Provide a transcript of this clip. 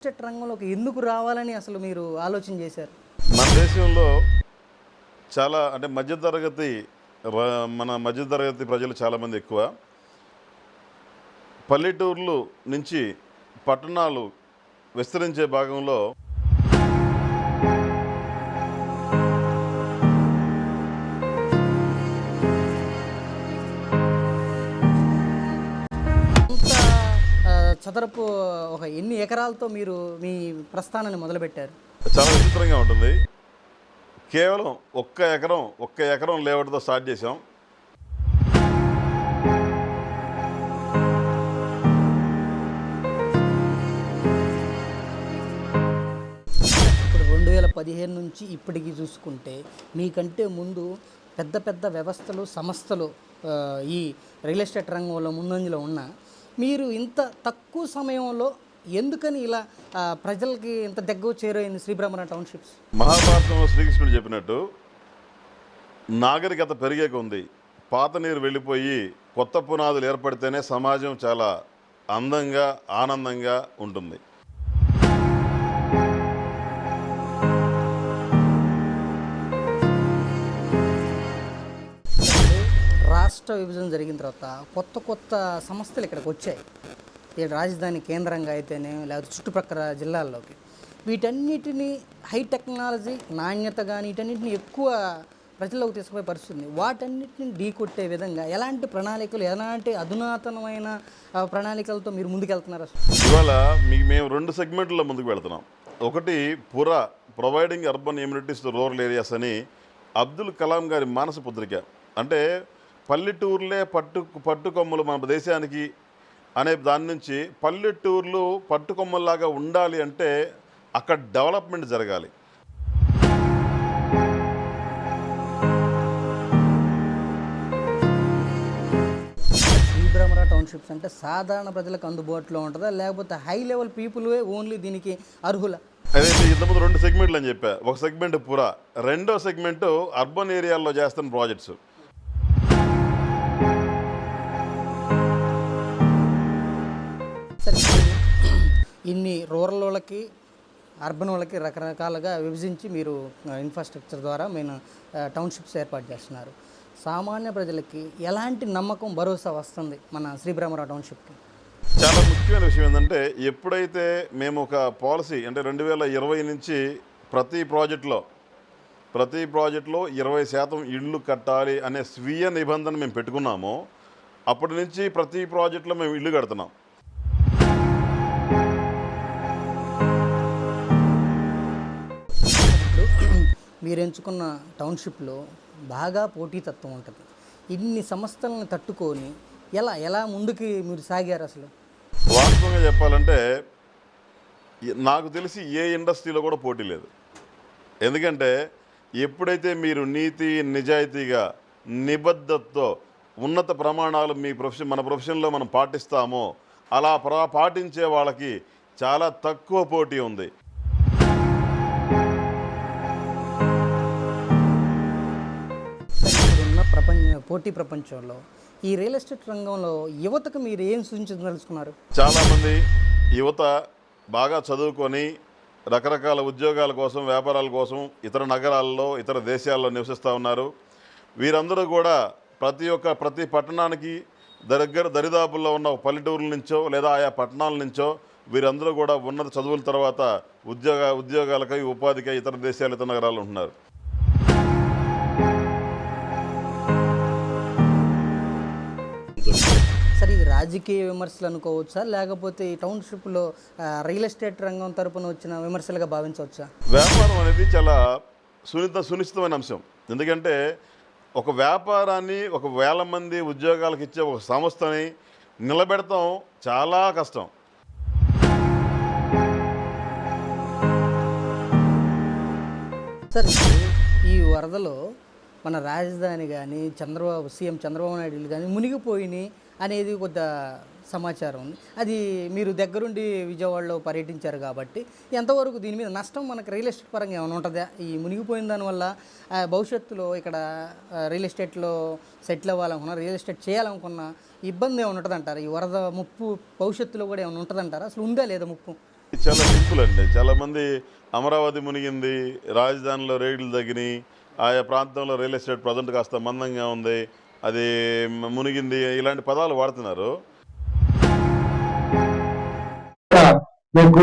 Estate రంగంలోకి ఎందుకు రావాలని అసలు మీరు ఆలోచన చేశారు? మన దేశంలో చాలా అంటే మధ్యతరగతి మన మధ్యతరగతి ప్రజలు చాలామంది ఎక్కువ. పల్లెటూర్లు నుంచి పట్టణాలు విస్తరించే భాగంలో ఇంత చదరపు ఒక ఎన్ని ఎకరాలతో మీరు మీ ప్రస్థానాన్ని మొదలుపెట్టారు? చాలా విచిత్రంగా ఉంటుంది. కేవలం ఒక్క ఎకరం లేఅవుట్‌తో స్టార్ట్ చేసాం. ఇప్పుడు 2015 నుంచి ఇప్పటికి చూసుకుంటే మీకంటే ముందు పెద్ద పెద్ద వ్యవస్థలు, సంస్థలు ఈ రియల్ ఎస్టేట్ రంగంలో ముందంజలో ఉన్న మీరు ఇంత తక్కువ సమయంలో ఎందుకని ఇలా ప్రజలకి ఇంత దగ్గర చేరైంది శ్రీబ్రహ్మణ టౌన్‌షిప్స్? మహాభారతంలో శ్రీకృష్ణుడు చెప్పినట్టు నాగరికత పెరిగే కొంది పాత నీరు వెళ్ళిపోయి కొత్త పునాదులు ఏర్పడితేనే సమాజం చాలా అందంగా, ఆనందంగా ఉంటుంది. రాష్ట్ర విభజన జరిగిన తర్వాత కొత్త కొత్త సంస్థలు ఇక్కడికి వచ్చాయి. ఈ రాజధాని కేంద్రంగా అయితేనే లేకపోతే చుట్టుప్రక్కల జిల్లాల్లోకి వీటన్నిటిని హై టెక్నాలజీ నాణ్యత కానీ వీటన్నిటిని ఎక్కువ ప్రజల్లోకి తీసుకుపోయే పరిస్థితి ఉంది. వాటన్నిటిని ఢీకొట్టే విధంగా ఎలాంటి ప్రణాళికలు, ఎలాంటి అధునాతనమైన ప్రణాళికలతో మీరు ముందుకెళ్తున్నారు అసలు? ఇవాళ మేము 2 సెగ్మెంట్లలో ముందుకు వెళ్తున్నాం. ఒకటి providing urban amenities to rural areas అని అబ్దుల్ కలాం గారి మానస పుత్రిక. అంటే పల్లెటూర్లే పట్టుకొమ్మలు మన దేశానికి అనే దాని నుంచి పల్లెటూర్లు పట్టుకొమ్మల్లాగా ఉండాలి అంటే అక్కడ డెవలప్మెంట్ జరగాలి. శ్రీబ్రహ్మణ టౌన్‌షిప్స్ అంటే సాధారణ ప్రజలకు అందుబాటులో ఉంటుందా, లేకపోతే హై లెవెల్ పీపులే ఓన్లీ దీనికి అర్హుల? అదైతే ఇంతకుముందు 2 సెగ్మెంట్లు అని చెప్పా. ఒక సెగ్మెంట్ రెండో సెగ్మెంట్ అర్బన్ ఏరియాల్లో చేస్తున్న ప్రాజెక్ట్స్. సరే, ఇన్ని రూరల్ వాళ్ళకి, అర్బన్ వాళ్ళకి రకరకాలుగా విభజించి మీరు ఇన్ఫ్రాస్ట్రక్చర్ ద్వారా మీరు టౌన్‌షిప్స్ ఏర్పాటు చేస్తున్నారు. సామాన్య ప్రజలకి ఎలాంటి నమ్మకం, భరోసా వస్తుంది మన శ్రీబ్రహ్మణ టౌన్‌షిప్కి? చాలా ముఖ్యమైన విషయం ఏంటంటే ఎప్పుడైతే మేము ఒక పాలసీ అంటే 2020 నుంచి ప్రతి ప్రాజెక్టులో 20% ఇళ్ళు కట్టాలి అనే స్వీయ నిబంధన మేము పెట్టుకున్నామో అప్పటి నుంచి ప్రతి ప్రాజెక్టులో మేము ఇల్లు కడుతున్నాం. ఇప్పుడు మీరు ఎంచుకున్న టౌన్‌షిప్లో బాగా పోటీతత్వం ఉంటుంది. ఇన్ని సంస్థలను తట్టుకొని ఎలా ఎలా ముందుకి మీరు సాగారు అసలు? వాస్తవంగా చెప్పాలంటే నాకు తెలిసి ఏ ఇండస్ట్రీలో కూడా పోటీ లేదు. ఎందుకంటే ఎప్పుడైతే మీరు నీతి నిజాయితీగా నిబద్ధతతో ఉన్నత ప్రమాణాలు మన ప్రొఫెషన్లో మనం పాటిస్తామో అలా పాటించే వాళ్ళకి చాలా తక్కువ పోటీ ఉంది. ఇప్పుడున్న పోటీ ప్రపంచంలో ఈ రియల్ ఎస్టేట్ రంగంలో యువతకు మీరు ఏం సూచించదలుచుకున్నారు? చాలామంది యువత బాగా చదువుకొని రకరకాల ఉద్యోగాల కోసం, వ్యాపారాల కోసం ఇతర నగరాల్లో, ఇతర దేశాల్లో నివసిస్తూ ఉన్నారు. వీరందరూ కూడా ప్రతి పట్టణానికి దరిదాపుల్లో ఉన్న పల్లెటూరుల నుంచో లేదా ఆయా పట్టణాల నుంచో వీరందరూ కూడా ఉన్నత చదువుల తర్వాత ఉద్యోగాలకై, ఉపాధికై ఇతర దేశాలు, ఇతర నగరాల్లో ఉంటున్నారు. సరే, ఇది రాజకీయ విమర్శలు అనుకోవచ్చా, లేకపోతే ఈ టౌన్‌షిప్లో రియల్ ఎస్టేట్ రంగం తరపున వచ్చిన విమర్శలుగా భావించవచ్చా? వ్యాపారం అనేది చాలా సునిశ్చితమైన అంశం. ఎందుకంటే ఒక వ్యాపారాన్ని 1,000 మంది ఉద్యోగాలకు ఇచ్చే ఒక సంస్థని నిలబెడతాం చాలా కష్టం. సరే, ఈ వరదలో మన రాజధాని కానీ సీఎం చంద్రబాబు నాయుడు కానీ మునిగిపోయినాయి అనేది కొద్ది సమాచారం ఉంది. అది మీరు దగ్గరుండి విజయవాడలో పర్యటించారు కాబట్టి ఎంతవరకు దీని మీద నష్టం మనకు రియల్ ఎస్టేట్ పరంగా ఏమైనా ఉంటుందా? ఈ మునిగిపోయిన దానివల్ల భవిష్యత్తులో ఇక్కడ రియల్ ఎస్టేట్లో సెటిల్ అవ్వాలనుకున్నా, రియల్ ఎస్టేట్ చేయాలనుకున్న ఇబ్బంది ఏమైనా ఉంటుందంటారా? ఈ వరద ముప్పు భవిష్యత్తులో కూడా ఏమైనా ఉంటుందంటారా? అసలు ఉందా లేదా ముప్పు? చాలా సింపుల్ అండి. చాలామంది అమరావతి మునిగింది, రాజధానిలో రేట్లు తగ్గినాయి, ఆయా ప్రాంతంలో రియల్ ఎస్టేట్ ప్రజెంట్ కాస్త మందంగా ఉంది, అది మునిగింది, ఇలాంటి పదాలు వాడుతున్నారు.